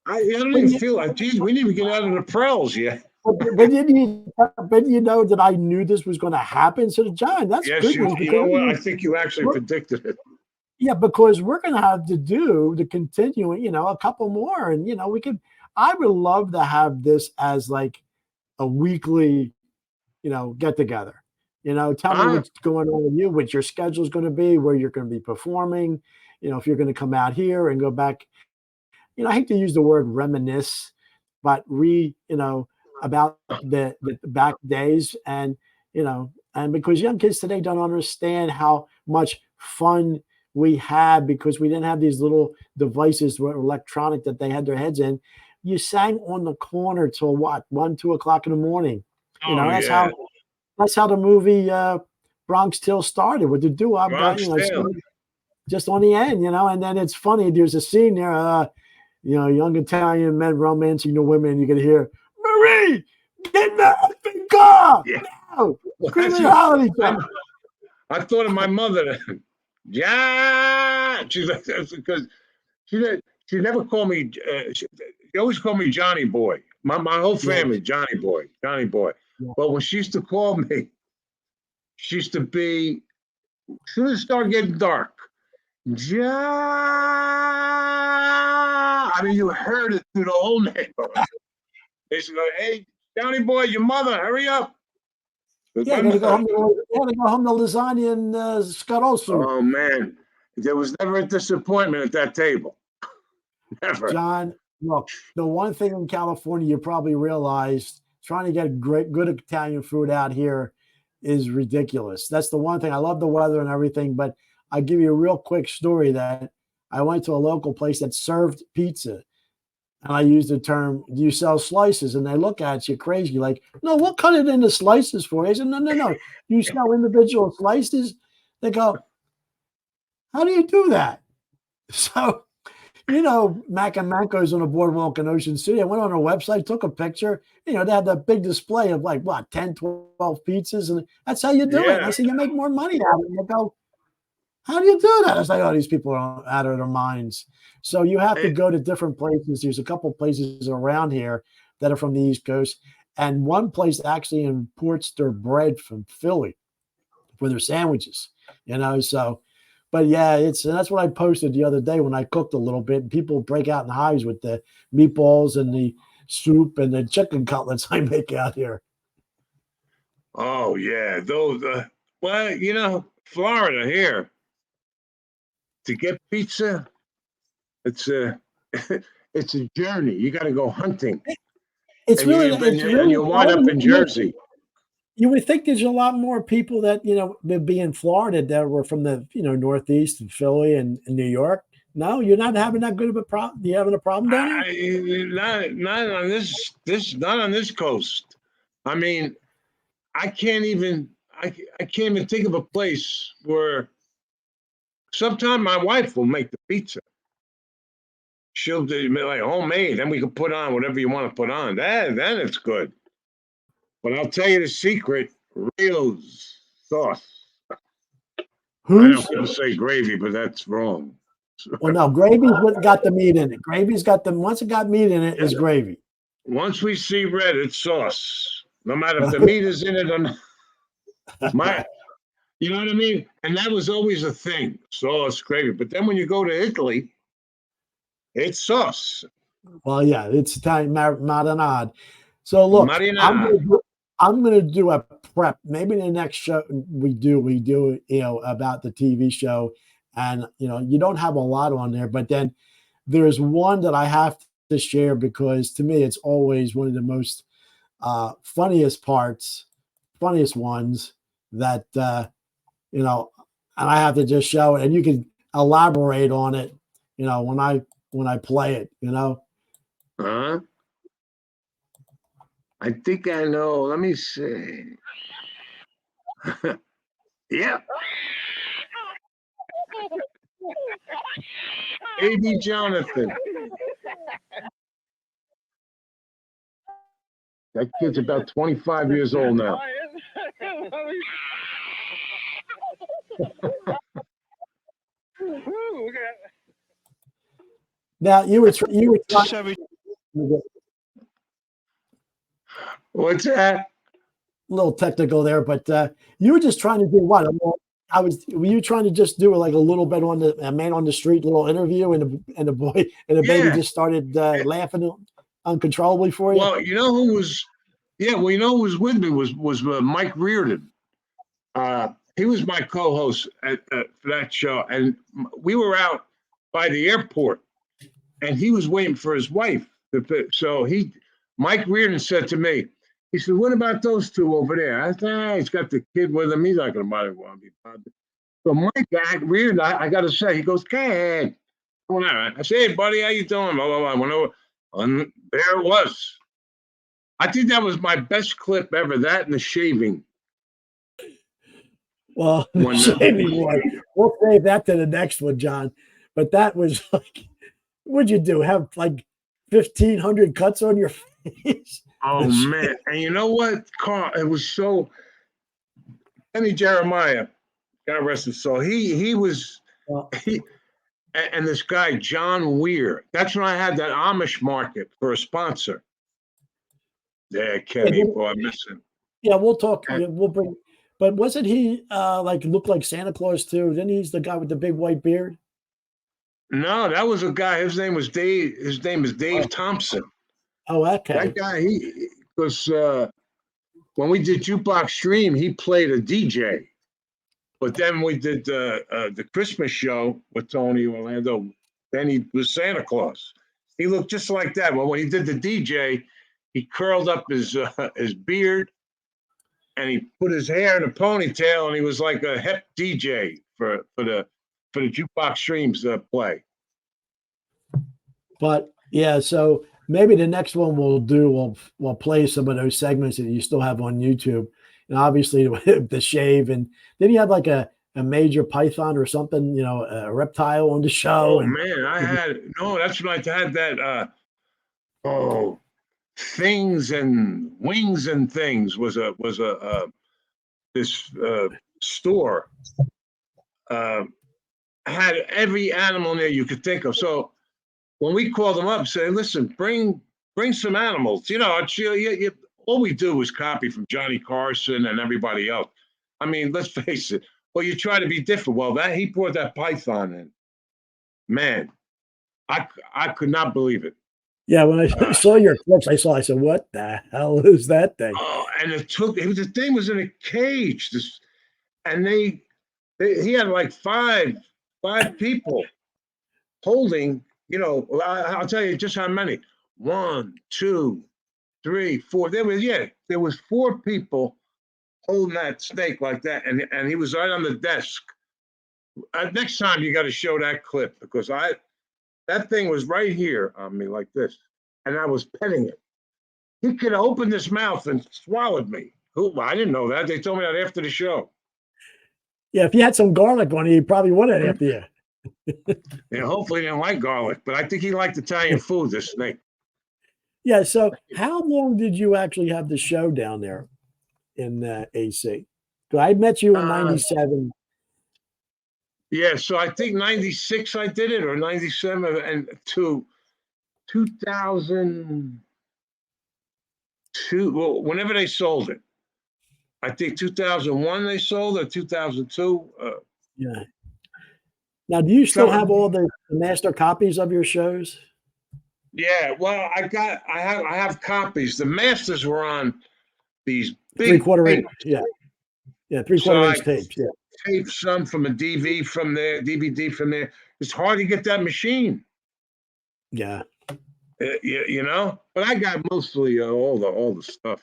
I don't even feel like, geez, we didn't even get out of the prels yet. But you know that I knew this was going to happen. So, John, that's good news. You know what? I think you actually predicted it. Yeah, because we're going to have to continue, a couple more. And, I would love to have this as like a weekly, get together. Tell me what's going on with you, what your schedule is going to be, where you're going to be performing, if you're going to come out here and go back. I hate to use the word reminisce, but about the back days and because young kids today don't understand how much fun we had because we didn't have these little devices were electronic that they had their heads in. You sang on the corner till what, 1, 2 o'clock in the morning. That's how the movie Bronx Tale started with the doo-wop guy, just on the end, and then it's funny. There's a scene there, young Italian men romancing the women. You can hear, Marie, get in the effing car! Yeah. No! Screaming holiday time. I thought of my mother. Yeah, because she never called me. She always called me Johnny Boy. My whole family, Johnny Boy. Yeah. But when she used to call me, she used to be. As soon as it started getting dark, I mean, you heard it through the whole neighborhood. They used to go, hey, Johnny boy, your mother, hurry up. Yeah, got to go home to lasagna and scuttle soup. Oh man, there was never a disappointment at that table. Never. John, look, the one thing in California you probably realized trying to get good Italian food out here is ridiculous. That's the one thing. I love the weather and everything, but I'll give you a real quick story that I went to a local place that served pizza. And I used the term, do you sell slices? And they look at you crazy, like, no, we'll cut it into slices for you. I said, no. You sell individual slices? They go, how do you do that? So, Mac and Manco's on a boardwalk in Ocean City. I went on their website, took a picture. They had that big display of 10, 12 pizzas. And that's how you do it. And I said, you make more money out of it. And they go, how do you do that? I was like, oh, these people are out of their minds. So you have to go to different places. There's a couple places around here that are from the East Coast. And one place actually imports their bread from Philly for their sandwiches, so. But yeah, and that's what I posted the other day when I cooked a little bit. And people break out in hives with the meatballs and the soup and the chicken cutlets I make out here. Oh yeah, those. Florida here to get pizza, it's a it's a journey. You got to go hunting. It's and really you wind up in Jersey. You would think there's a lot more people that, that be in Florida that were from the, Northeast and Philly and New York. No, you're not having that good of a problem. You having a problem down here? Not on not on this coast. I mean, I can't even think of a place where sometime my wife will make the pizza. She'll do like homemade, then we can put on whatever you want to put on. Then it's good. But I'll tell you the secret: real sauce. I don't want to say gravy, but that's wrong. Well, no, gravy's what got the meat in it. Gravy's got once it got meat in it, it's gravy. Once we see red, it's sauce. No matter if the meat is in it or not. You know what I mean? And that was always a thing, sauce, gravy. But then when you go to Italy, it's sauce. Well, yeah, it's Italian marinade. So look, I'm going to do a prep. Maybe the next show we do, about the TV show. And, you don't have a lot on there, but then there's one that I have to share because to me, it's always one of the most funniest ones that, and I have to just show it and you can elaborate on it, when I play it, Huh? I think I know. Let me see. Yeah. A.B. Jonathan. That kid's about 25 years old now. Now you were trying. What's that? A little technical there, but you were just trying to do what? Were you trying to just do like a little bit on a man on the street little interview, and the boy and the baby just started laughing uncontrollably for you? Well, who was who was with me was Mike Reardon. He was my co-host for that show, and we were out by the airport, and he was waiting for his wife. So Mike Reardon said to me, he said, "What about those two over there?" I said, "He's got the kid with him. He's not going to want to be bothered." So Mike Reardon, I got to say, he goes, "Go ahead." I said, "Hey, buddy, how you doing?" Blah, blah, blah. Went over, and there it was. I think that was my best clip ever. That and the shaving. Well, shaving one. We'll save that to the next one, John. But that was like, what'd you do? Have like 1,500 cuts on your face? Oh man! And you know what, Carl? It was so. Kenny Jeremiah, God rest his soul. He was and this guy John Weir. That's when I had that Amish market for a sponsor. Yeah, Kenny, boy, I miss him. Yeah, we'll talk. We'll bring. But wasn't he looked like Santa Claus too? Then he's the guy with the big white beard. No, that was a guy. His name was Dave. His name is Dave Thompson. Oh, okay. That guy, because when we did Jukebox Stream, he played a DJ. But then we did the Christmas show with Tony Orlando. Then he was Santa Claus. He looked just like that. Well, when he did the DJ, he curled up his beard and he put his hair in a ponytail, and he was like a hip DJ for the Jukebox Streams play. But yeah, so maybe the next one we'll play some of those segments that you still have on YouTube. And obviously the shave, and then you have like a major python or something, you know, a reptile on the show. Oh man, that's when I had that Things and Wings and Things was this store had every animal in there you could think of. So when we called them up, say, listen, bring some animals. You know, all we do is copy from Johnny Carson and everybody else. I mean, let's face it. Well, you try to be different. Well, he brought that python in. Man, I could not believe it. Yeah, when I saw your clips, I said, what the hell is that thing? Oh, and the thing was in a cage. And he had like five people holding, you know, I'll tell you just how many. 1, 2, 3, 4. There was 4 people holding that snake like that, and he was right on the desk. Next time you got to show that clip, because that thing was right here on me like this, and I was petting it. He could have opened his mouth and swallowed me. I didn't know that. They told me that after the show. Yeah, if you had some garlic on you, he probably would have after you. Yeah, hopefully he didn't like garlic, but I think he liked Italian food, this snake. Yeah, so how long did you actually have the show down there in AC? I met you in 97. Yeah, so I think 96 I did it, or 97, and to 2002, well, whenever they sold it. I think 2001 they sold it, 2002. Yeah. Now, do you still have all the master copies of your shows? Yeah, well, I have copies. The masters were on these big 3/4 inch. Yeah. Yeah, 3/4 inch tapes. Yeah. Taped some from a DVD from there. It's hard to get that machine. Yeah. You know, but I got mostly all the stuff,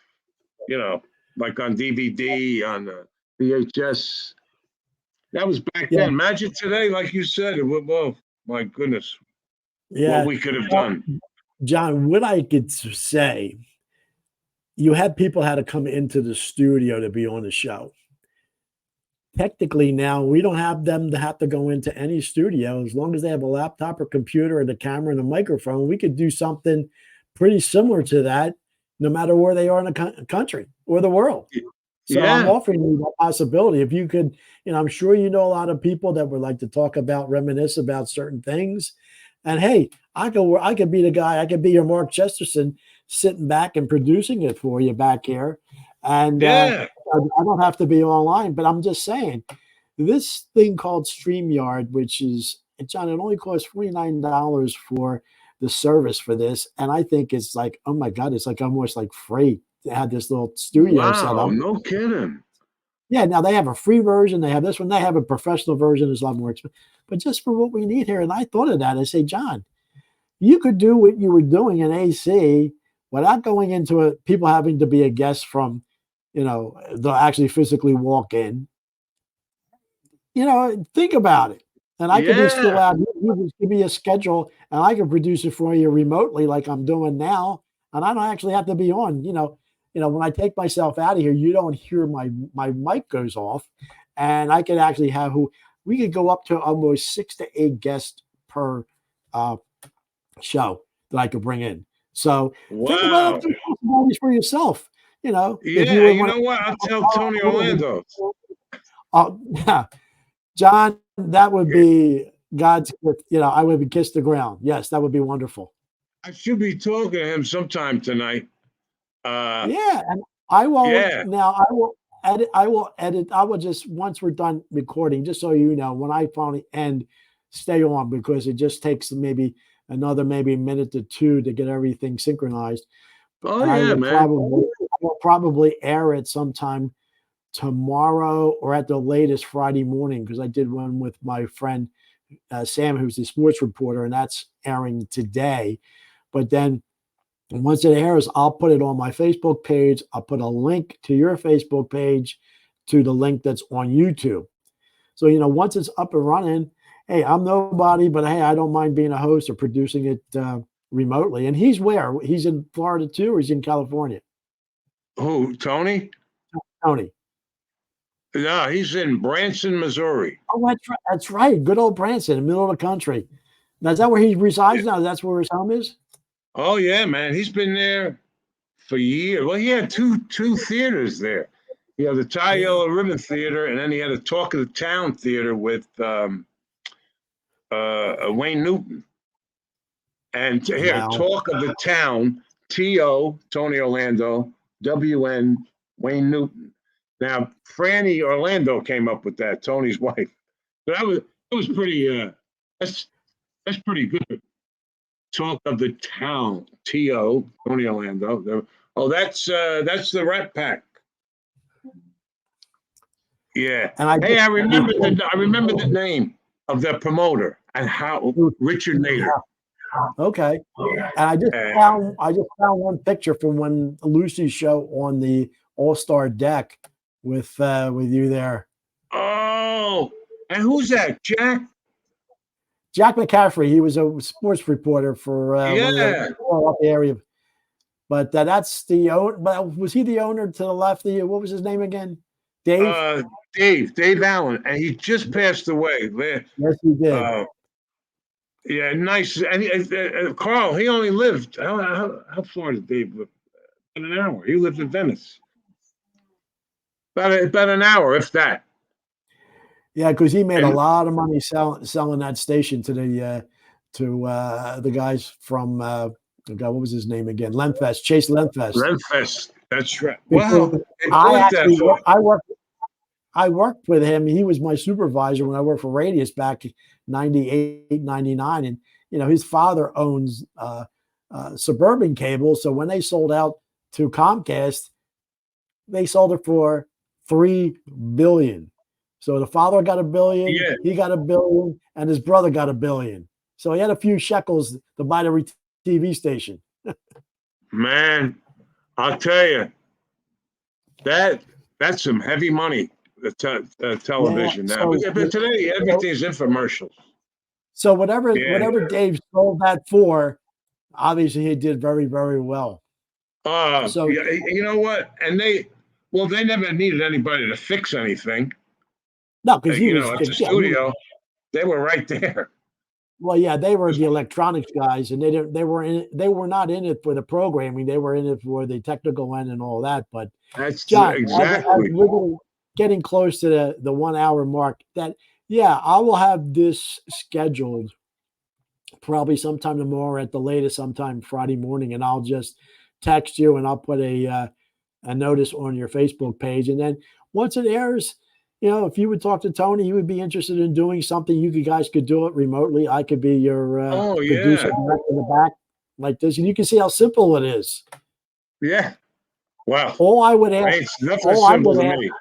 you know, like on DVD, on VHS. That was back then. Imagine today, like you said, well, my goodness, what we could have done. John, what I could say, you had people had to come into the studio to be on the show. Technically now, we don't have them to have to go into any studio. As long as they have a laptop or computer and a camera and a microphone, we could do something pretty similar to that, no matter where they are in the country or the world. So I'm offering you that possibility. If you could, you know, I'm sure you know a lot of people that would like to talk about, reminisce about certain things. And hey, I could be the guy, I could be your Mark Chesterton sitting back and producing it for you back here. And I don't have to be online, but I'm just saying this thing called StreamYard, which is, John, it only costs $49 for the service for this. And I think it's like, oh my God, it's like almost like free to have this little studio set up. No kidding. Yeah, now they have a free version. They have this one. They have a professional version. It's a lot more expensive. But just for what we need here, and I thought of that. I say, John, you could do what you were doing in AC without going into it, people having to be a guest from, you know, they'll actually physically walk in. You know, think about it. And I could be still out. You just give me a schedule, and I can produce it for you remotely, like I'm doing now. And I don't actually have to be on. You know, when I take myself out of here, you don't hear my mic goes off, and I could actually have we could go up to almost 6 to 8 guests per show that I could bring in. So think about the possibilities for yourself. You know, you know what? I'll tell Tony Orlando. Yeah, John, that would be God's gift. You know, I would kiss the ground. Yes, that would be wonderful. I should be talking to him sometime tonight. And I will now. I will edit. I will just, once we're done recording, just so you know, when I finally end, stay on, because it just takes maybe another minute or two to get everything synchronized. Oh I yeah, will man. probably air it sometime tomorrow or at the latest Friday morning because I did one with my friend Sam, who's the sports reporter, and that's airing today. But then once it airs, I'll put it on my Facebook page. I'll put a link to your Facebook page to the link that's on YouTube. So, once it's up and running, hey, I'm nobody, but hey, I don't mind being a host or producing it remotely. And he's where? He's in Florida too, or he's in California? Who, Tony? Tony. No, he's in Branson, Missouri. Oh, that's right. That's right. Good old Branson, in the middle of the country. Now, is that where he resides now? That's where his home is? Oh yeah, man. He's been there for years. Well, he had two theaters there. He had the Tie Yellow Ribbon Theater, and then he had a Talk of the Town Theater with Wayne Newton. And here, Wow. Talk of the Town, T.O., Tony Orlando, W.N., Wayne Newton. Now, Franny Orlando came up with that, Tony's wife. So that was pretty, that's pretty good. Talk of the Town, T.O., Tony Orlando. Oh, that's the Rat Pack. Yeah. And Hey, I remember the name of the promoter and how Richard Nader. Okay. And I just found one picture from when Lucy's show on the All-Star deck with you there. Oh, and who's that? Jack McCaffrey. He was a sports reporter for up the area. But that's the owner. But was he the owner to the left? What was his name again? Dave? Dave Allen, and he just passed away. Yes, he did. Yeah, nice. And Carl, he only lived, how far did Dave live? About an hour. He lived in Venice. About an hour, if that. Yeah, because he made a lot of money selling that station to the guys from what was his name again? Lenfest, Chase Lenfest. Lenfest, that's right. Wow. I worked with him. He was my supervisor when I worked for Radius back in 98, 99. And, his father owns Suburban Cable. So when they sold out to Comcast, they sold it for $3 billion. So the father got $1 billion, he got $1 billion, and his brother got $1 billion. So he had a few shekels to buy the TV station. Man, I'll tell you, that's some heavy money. Television now, but today everything's infomercials. So whatever Dave sold that for, obviously he did very, very well. So you know what? And they never needed anybody to fix anything. No, because he was at the studio. They were right there. Well, yeah, they were the electronics guys, and they were not in it for the programming. They were in it for the technical end and all that. But that's John, exactly. as we're getting close to the 1 hour mark, I will have this scheduled probably sometime tomorrow at the latest, sometime Friday morning, and I'll just text you and I'll put a notice on your Facebook page, and then once it airs, if you would talk to Tony, he would be interested in doing something. You guys could do it remotely. I could be your producer in the back like this, and you can see how simple it is. Yeah. Wow. All I would ask, it's nothing simple to me.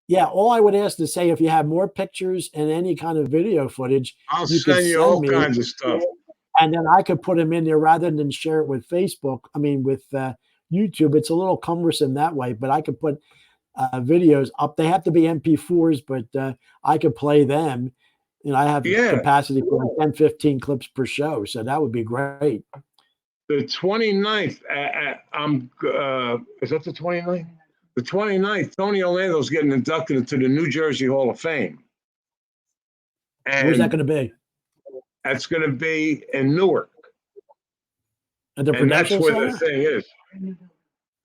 Yeah, all I would ask to say, if you have more pictures and any kind of video footage, I'll send you all kinds of stuff. And then I could put them in there rather than share it with Facebook. I mean, with YouTube, it's a little cumbersome that way, but I could put videos up. They have to be MP4s, but I could play them. I have capacity for 10, 15 clips per show. So that would be great. The 29th, is that the 29th? The 29th, Tony Orlando's getting inducted into the New Jersey Hall of Fame. And where's that going to be? That's going to be in Newark. At the Prudential Center? Center? The thing is.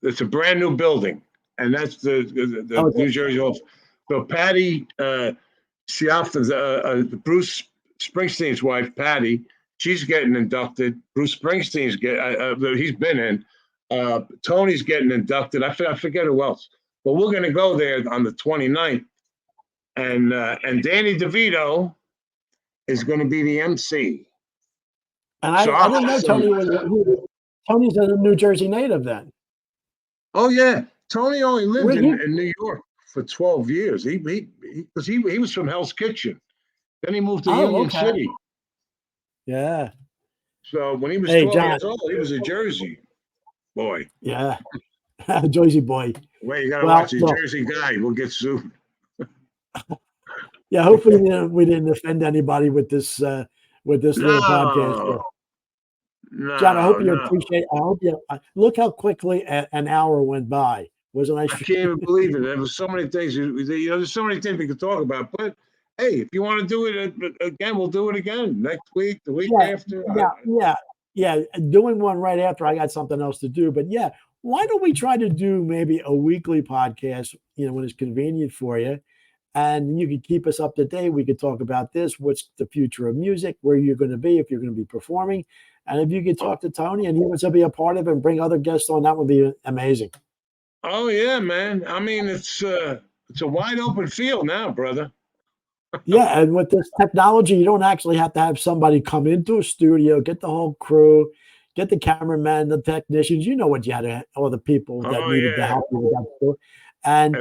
It's a brand new building, and that's the New Jersey Hall. So Patty Schiaff, Bruce Springsteen's wife, Patty, she's getting inducted. Bruce Springsteen's he's been in. Tony's getting inducted. I forget who else. But we're going to go there on the 29th. And Danny DeVito is going to be the MC. And I didn't know Tony was Tony's a New Jersey native then. Oh yeah, Tony only lived Where he? in New York for 12 years. He was from Hell's Kitchen. Then he moved to Oh, Union okay. City. Yeah. So when he was Hey, 12 John. years old, he was a Jersey boy. Yeah. Jersey boy. Wait, you got to Well, watch the look, Jersey guy. We'll get sued. yeah, hopefully we didn't offend anybody with this little podcast. No, John, I hope you no. appreciate. I hope you look how quickly an hour went by. Wasn't I? I can't even believe it. There was so many things. There's so many things we could talk about. But hey, if you want to do it again, we'll do it again next week, the week after. Yeah. Doing one right after I got something else to do. But yeah, why don't we try to do maybe a weekly podcast? When it's convenient for you, and you could keep us up to date. We could talk about this. What's the future of music? Where you're going to be if you're going to be performing, and if you could talk to Tony and he wants to be a part of it and bring other guests on, that would be amazing. Oh yeah, man. I mean, it's a wide open field now, brother. Yeah, and with this technology, you don't actually have to have somebody come into a studio, get the whole crew, get the cameraman, the technicians. You know what you had to, all the people that needed to help you with that stuff. And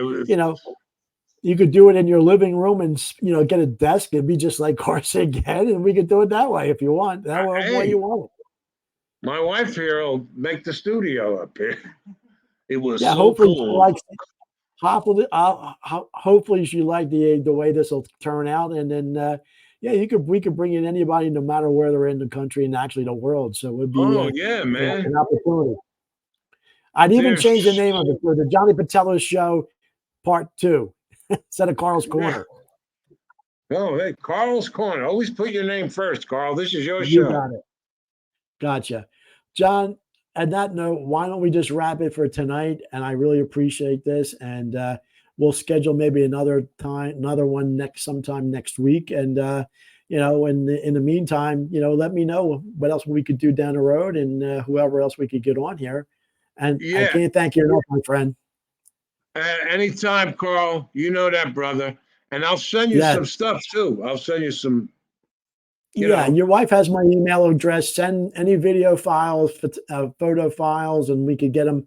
you could do it in your living room and get a desk. It'd be just like KARLS again, and we could do it that way if you want. That way you want it. My wife here will make the studio up here. It was so hopefully cool. Hopefully she liked the way this will turn out, and then we could bring in anybody, no matter where they're in the country and actually the world. So it would be man, an opportunity. I'd even change the name of it for the Johnny PETILLO Show Part 2 instead of KARLS Corner. Oh, hey, KARLS Corner. Always put your name first, Carl. This is your show. You got it. Gotcha, John. On that note, why don't we just wrap it for tonight? And I really appreciate this, and we'll schedule maybe another one sometime next week. And in the meantime, let me know what else we could do down the road, and whoever else we could get on here. And I can't thank you enough, my friend. Anytime, Carl. You know that, brother. And I'll send you some stuff too. I'll send you some. Your wife has my email address. Send any video files, photo files, and we could get them.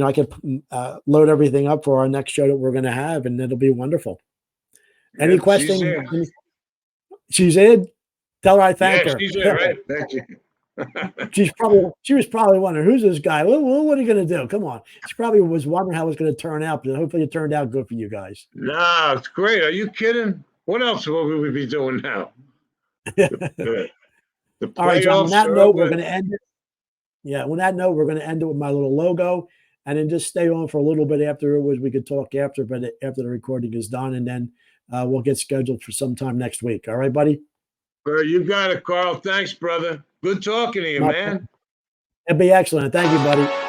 I could load everything up for our next show that we're going to have, and it'll be wonderful. Any questions? She's in. Tell her I thank her. She's in, right? Thank you. She was probably wondering, who's this guy? What are you going to do? Come on. She probably was wondering how it's going to turn out, but hopefully it turned out good for you guys. No, it's great. Are you kidding? What else will we be doing now? The all right, John. On that note, we're going to end it. Yeah, on that note, we're going to end it with my little logo, and then just stay on for a little bit afterwards. We could talk after the recording is done, and then we'll get scheduled for sometime next week. All right, buddy? You got it, Carl. Thanks, brother. Good talking to you, man. It'd be excellent. Thank you, buddy.